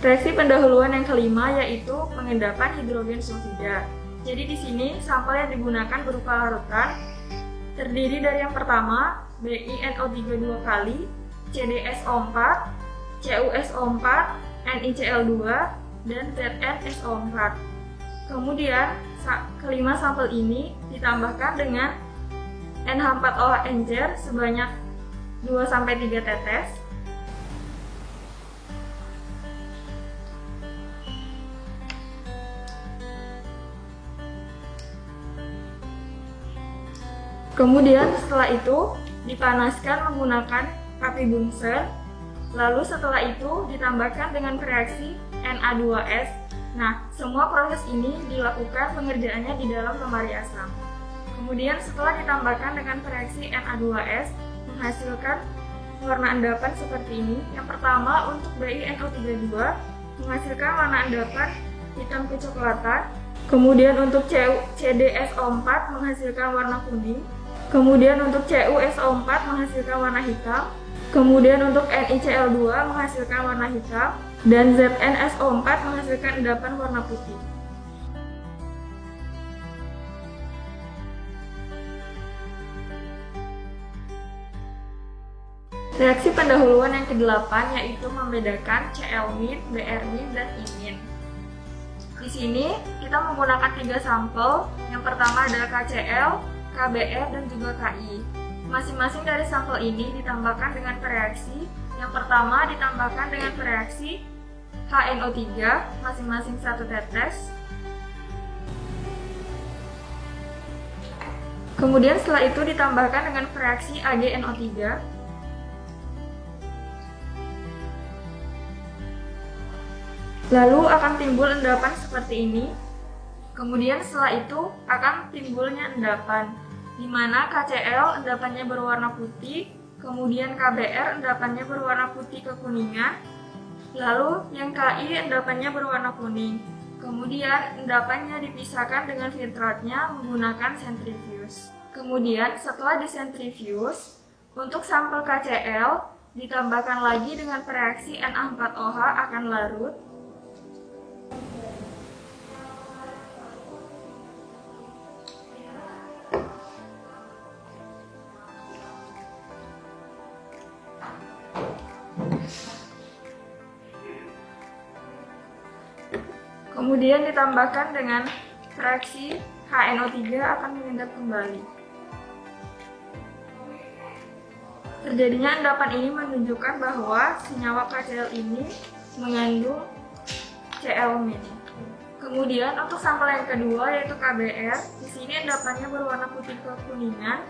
Reaksi pendahuluan yang kelima yaitu pengendapan hidrogen sulfida. Jadi di sini sampel yang digunakan berupa larutan terdiri dari yang pertama BiNO3 2 kali, CdSO4, CuSO4, NiCl2, dan ZnSO4. Kemudian kelima sampel ini ditambahkan dengan NH4OH encer sebanyak 2-3 tetes. Kemudian setelah itu dipanaskan menggunakan api Bunsen. Lalu setelah itu ditambahkan dengan reaksi Na2S. Nah, semua proses ini dilakukan pengerjaannya di dalam lemari asam. Kemudian setelah ditambahkan dengan reaksi Na2S menghasilkan warna endapan seperti ini. Yang pertama untuk BiNO32 menghasilkan warna endapan hitam kecoklatan. Kemudian untuk CdSO4 menghasilkan warna kuning. Kemudian untuk CuSO4 menghasilkan warna hitam. Kemudian untuk NiCl2 menghasilkan warna hitam. Dan ZnSO4 menghasilkan endapan warna putih. Reaksi pendahuluan yang ke-8 yaitu membedakan Cl-, Br-, dan I-. Di sini kita menggunakan 3 sampel. Yang pertama adalah KCl, KBr, dan juga KI. Masing-masing dari sampel ini ditambahkan dengan reaksi. Yang pertama ditambahkan dengan reaksi HNO3 masing-masing 1 tetes. Kemudian setelah itu ditambahkan dengan reaksi AgNO3. Lalu akan timbul endapan seperti ini. Kemudian setelah itu akan timbulnya endapan, di mana KCl endapannya berwarna putih, kemudian KBr endapannya berwarna putih kekuningan, lalu yang KI endapannya berwarna kuning. Kemudian endapannya dipisahkan dengan filtratnya menggunakan sentrifuge. Kemudian setelah disentrifuge, untuk sampel KCl ditambahkan lagi dengan reaksi Na4OH akan larut. Kemudian ditambahkan dengan reaksi HNO3 akan mengendap kembali. Terjadinya endapan ini menunjukkan bahwa senyawa KCl ini mengandung Cl-. Kemudian untuk sampel yang kedua yaitu KBr, di sini endapannya berwarna putih kekuningan.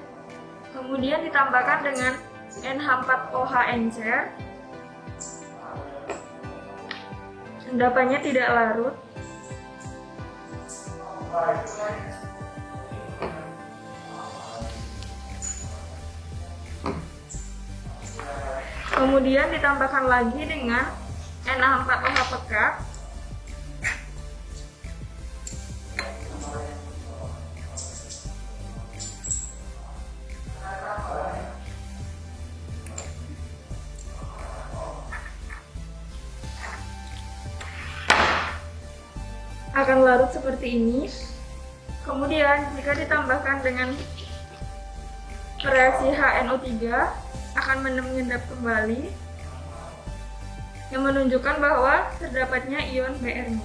Kemudian ditambahkan dengan NH4OH encer. Endapannya tidak larut. Kemudian ditambahkan lagi dengan NH4OH pekat. Akan larut seperti ini. Kemudian jika ditambahkan dengan reaksi HNO3 akan mengendap kembali, yang menunjukkan bahwa terdapatnya ion Br-.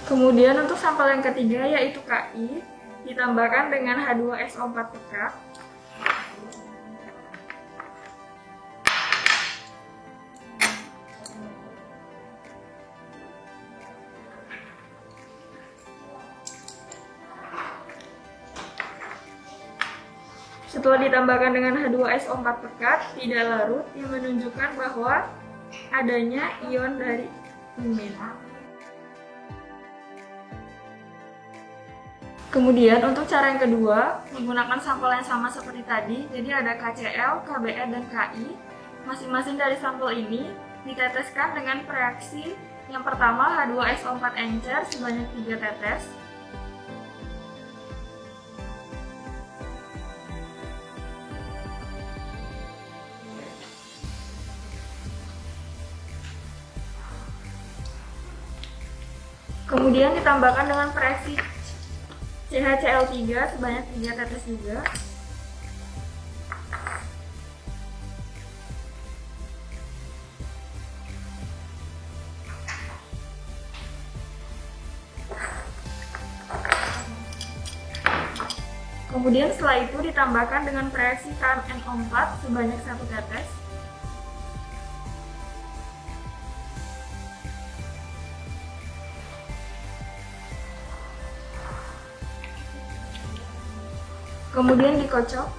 Kemudian untuk sampel yang ketiga yaitu Ki ditambahkan dengan H2SO4 pekat. Setelah ditambahkan dengan H2SO4 pekat tidak larut, yang menunjukkan bahwa adanya ion dari imin. Kemudian untuk cara yang kedua, menggunakan sampel yang sama seperti tadi, jadi ada KCl, KBr, dan Ki. Masing-masing dari sampel ini diteteskan dengan reaksi yang pertama H2SO4 encer sebanyak 3 tetes. Kemudian ditambahkan dengan reaksi CHCl3 sebanyak 3 tetes juga. Kemudian setelah itu ditambahkan dengan reaksi KMNO4 sebanyak 1 tetes. Kemudian dikocok.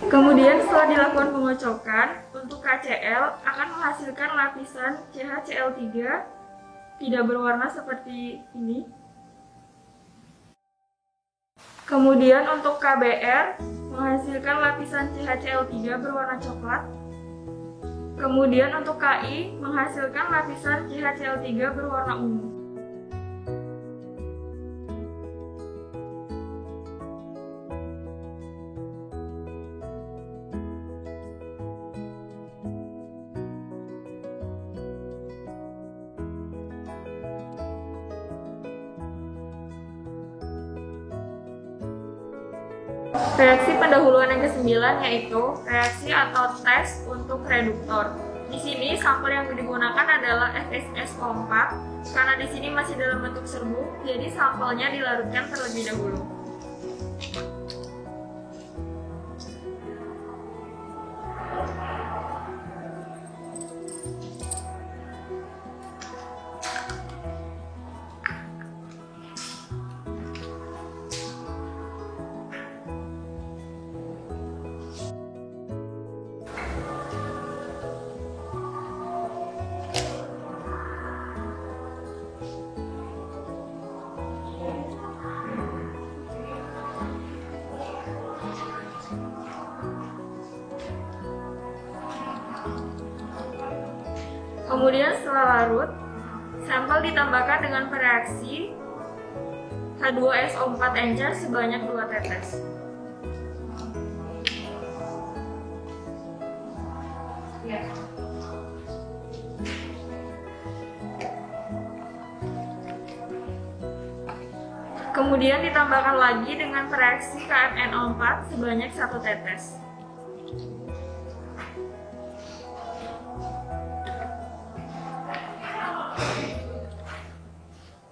Kemudian setelah dilakukan pengocokan, untuk KCl akan menghasilkan lapisan CHCl3 tidak berwarna seperti ini. Kemudian untuk KBr menghasilkan lapisan CHCl3 berwarna coklat. Kemudian untuk KI menghasilkan lapisan CHCl3 berwarna ungu. Reaksi pendahuluan yang ke-9 yaitu reaksi atau tes untuk reduktor. Di sini sampel yang digunakan adalah FSSO4 karena di sini masih dalam bentuk serbuk, jadi sampelnya dilarutkan terlebih dahulu. Kemudian setelah larut, sampel ditambahkan dengan reaksi H2SO4 encer sebanyak 2 tetes. Kemudian ditambahkan lagi dengan reaksi KMNO4 sebanyak 1 tetes.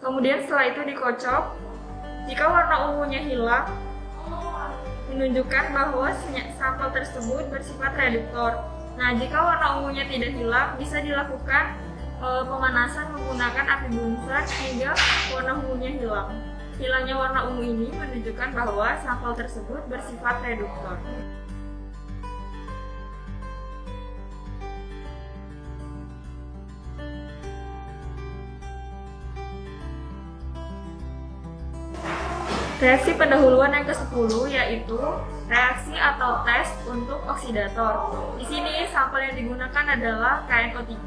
Kemudian setelah itu dikocok. Jika warna ungunya hilang, menunjukkan bahwa sampel tersebut bersifat reduktor. Nah, jika warna ungunya tidak hilang, bisa dilakukan pemanasan menggunakan api buncer hingga warna ungunya hilang. Hilangnya warna ungu ini menunjukkan bahwa sampel tersebut bersifat reduktor. Reaksi pendahuluan yang ke-10 yaitu reaksi atau tes untuk oksidator. Di sini sampel yang digunakan adalah KNO3.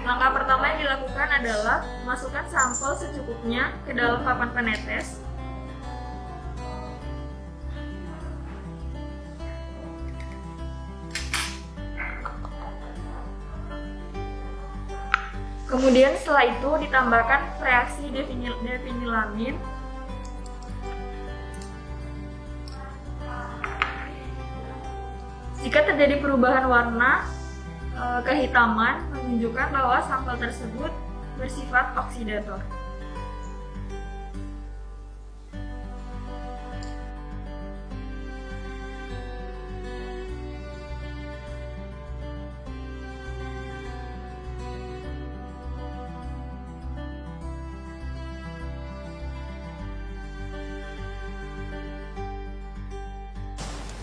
Langkah pertama yang dilakukan adalah memasukkan sampel secukupnya ke dalam papan penetes. Kemudian setelah itu ditambahkan reaksi definilamin. Jika terjadi perubahan warna kehitaman, menunjukkan bahwa sampel tersebut bersifat oksidator.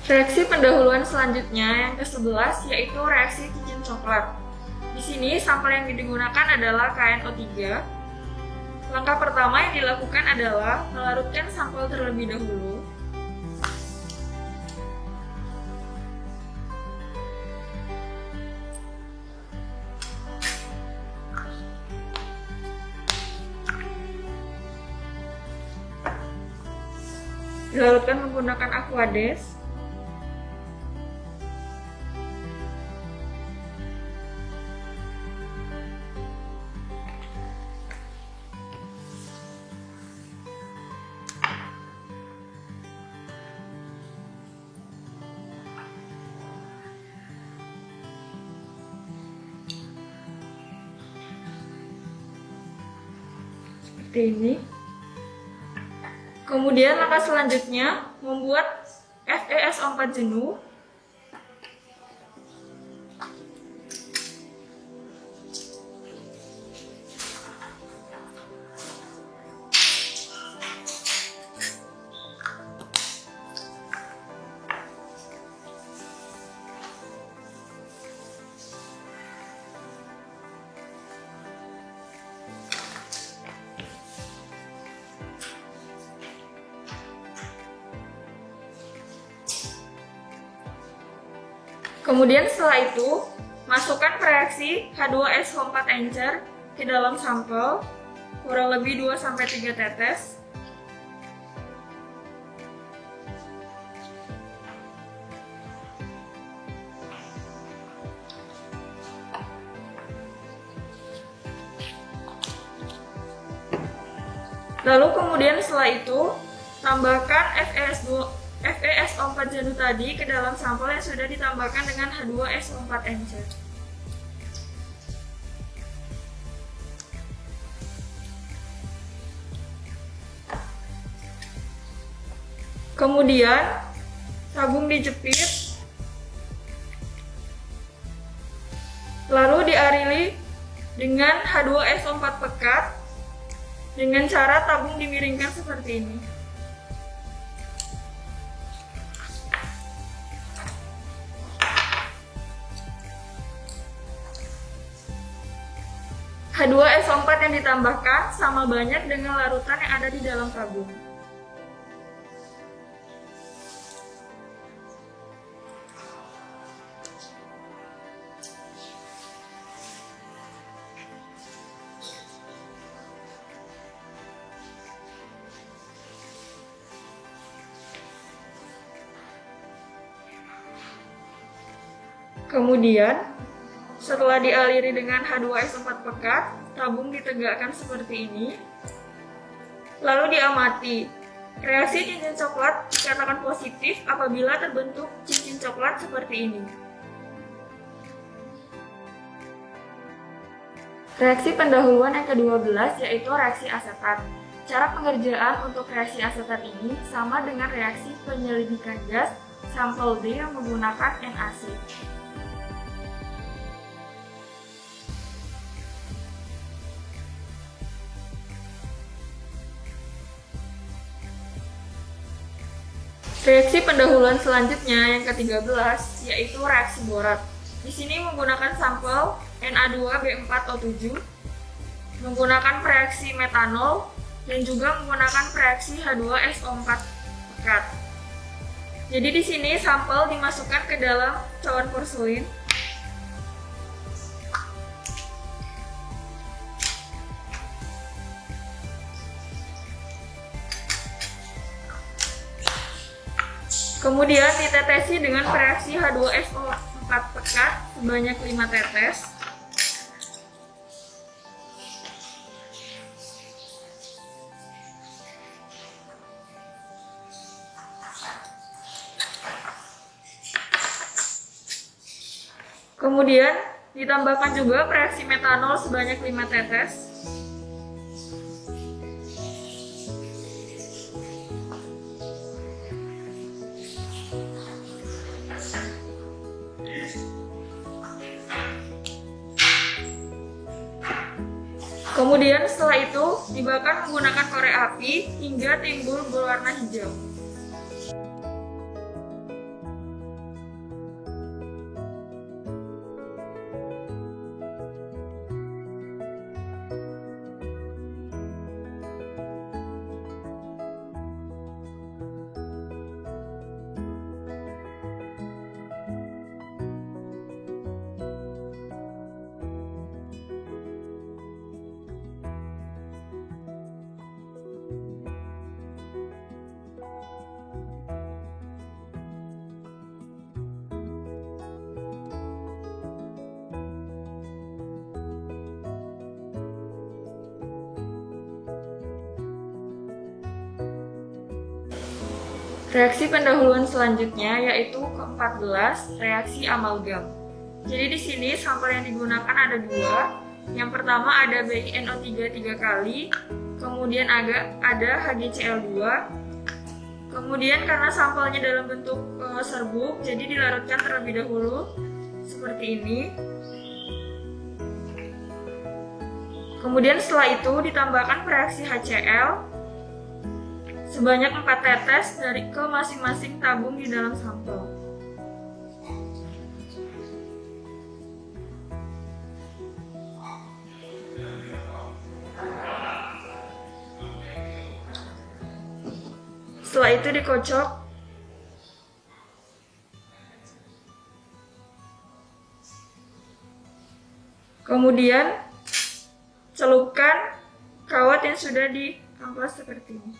Reaksi pendahuluan selanjutnya yang ke-11 yaitu reaksi cincin coklat. Di sini sampel yang digunakan adalah KNO3. Langkah pertama yang dilakukan adalah melarutkan sampel terlebih dahulu. Dilarutkan menggunakan aquades. seperti ini. Kemudian langkah selanjutnya membuat FeSO4 jenuh. Kemudian setelah itu, masukkan reaksi H2SO4 encer ke dalam sampel, kurang lebih 2-3 tetes. Lalu kemudian setelah itu, tambahkan FeSO4 jenuh tadi ke dalam sampel yang sudah ditambahkan dengan H2SO4 encer. Kemudian tabung dijepit, lalu diarili dengan H2SO4 pekat dengan cara tabung dimiringkan seperti ini. H2SO4 yang ditambahkan sama banyak dengan larutan yang ada di dalam tabung. Kemudian, setelah dialiri dengan H2SO4 pekat, tabung ditegakkan seperti ini. Lalu diamati. Reaksi cincin coklat dikatakan positif apabila terbentuk cincin coklat seperti ini. Reaksi pendahuluan yang ke-12 yaitu reaksi asetat. Cara pengerjaan untuk reaksi asetat ini sama dengan reaksi penyelidikan gas sampel D yang menggunakan NaC. Reaksi pendahuluan selanjutnya yang ke-13 yaitu reaksi borat. Di sini menggunakan sampel Na2B4O7, menggunakan reaksi metanol dan juga menggunakan reaksi H2SO4 pekat. Jadi di sini sampel dimasukkan ke dalam cawan porselin. Kemudian ditetesi dengan reaksi H2SO4 pekat sebanyak 5 tetes. Kemudian ditambahkan juga reaksi metanol sebanyak 5 tetes. Kemudian setelah itu dibakar menggunakan korek api hingga timbul berwarna hijau. Reaksi pendahuluan selanjutnya yaitu ke-14, reaksi amalgam. Jadi di sini sampel yang digunakan ada dua. Yang pertama ada BiNO3 3 kali, kemudian ada HgCl2. Kemudian karena sampelnya dalam bentuk serbuk, jadi dilarutkan terlebih dahulu seperti ini. Kemudian setelah itu ditambahkan reaksi HCl sebanyak 4 tetes ke masing-masing tabung di dalam sampel. Setelah itu dikocok. Kemudian celupkan kawat yang sudah diamplas seperti ini.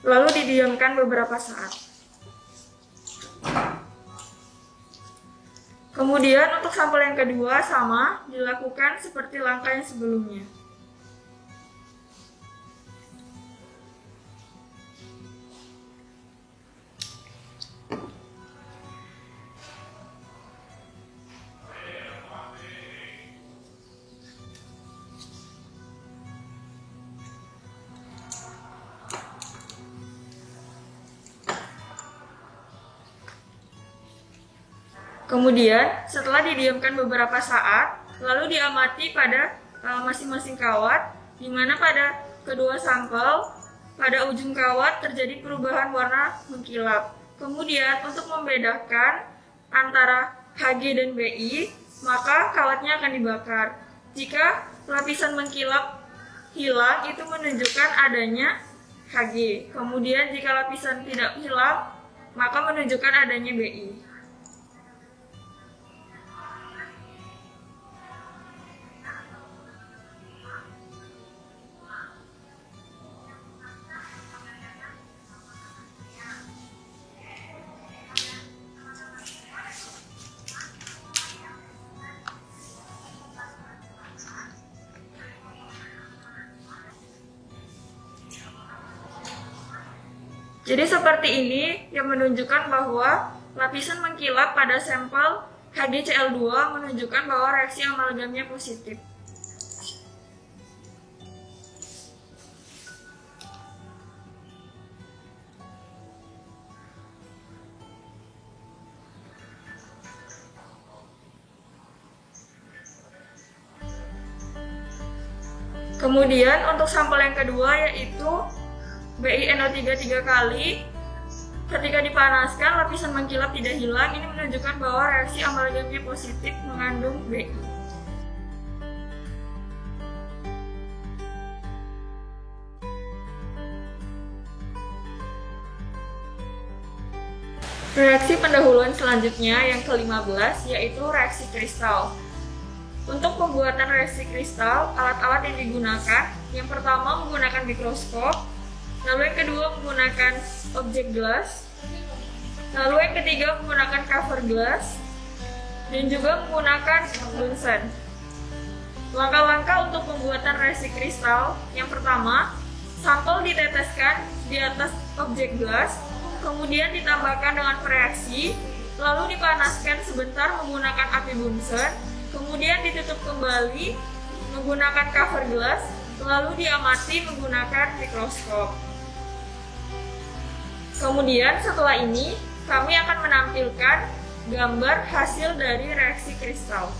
Lalu didiamkan beberapa saat. Kemudian untuk sampel yang kedua sama, dilakukan seperti langkah yang sebelumnya. Kemudian, setelah didiamkan beberapa saat, lalu diamati pada masing-masing kawat, di mana pada kedua sampel, pada ujung kawat terjadi perubahan warna mengkilap. Kemudian, untuk membedakan antara Hg dan Bi, maka kawatnya akan dibakar. Jika lapisan mengkilap hilang, itu menunjukkan adanya Hg. Kemudian, jika lapisan tidak hilang, maka menunjukkan adanya Bi. Jadi seperti ini yang menunjukkan bahwa lapisan mengkilap pada sampel HgCl2 menunjukkan bahwa reaksi amalgamnya positif. Kemudian untuk sampel yang kedua yaitu BiNO3 3 kali, ketika dipanaskan lapisan mengkilap tidak hilang, ini menunjukkan bahwa reaksi amalgamnya positif mengandung Bi. Reaksi pendahuluan selanjutnya yang ke-15 yaitu reaksi kristal. Untuk pembuatan reaksi kristal, alat-alat yang digunakan, yang pertama menggunakan mikroskop, lalu yang kedua menggunakan objek gelas, lalu yang ketiga menggunakan cover gelas, dan juga menggunakan Bunsen. Langkah-langkah untuk pembuatan reaksi kristal, yang pertama, sampel diteteskan di atas objek gelas, kemudian ditambahkan dengan reaksi, lalu dipanaskan sebentar menggunakan api Bunsen, kemudian ditutup kembali menggunakan cover gelas, lalu diamati menggunakan mikroskop. Kemudian setelah ini, kami akan menampilkan gambar hasil dari reaksi kristal.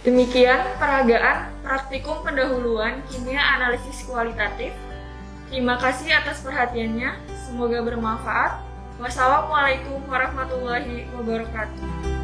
Demikian peragaan praktikum pendahuluan kimia analisis kualitatif. Terima kasih atas perhatiannya, semoga bermanfaat. Wassalamualaikum warahmatullahi wabarakatuh.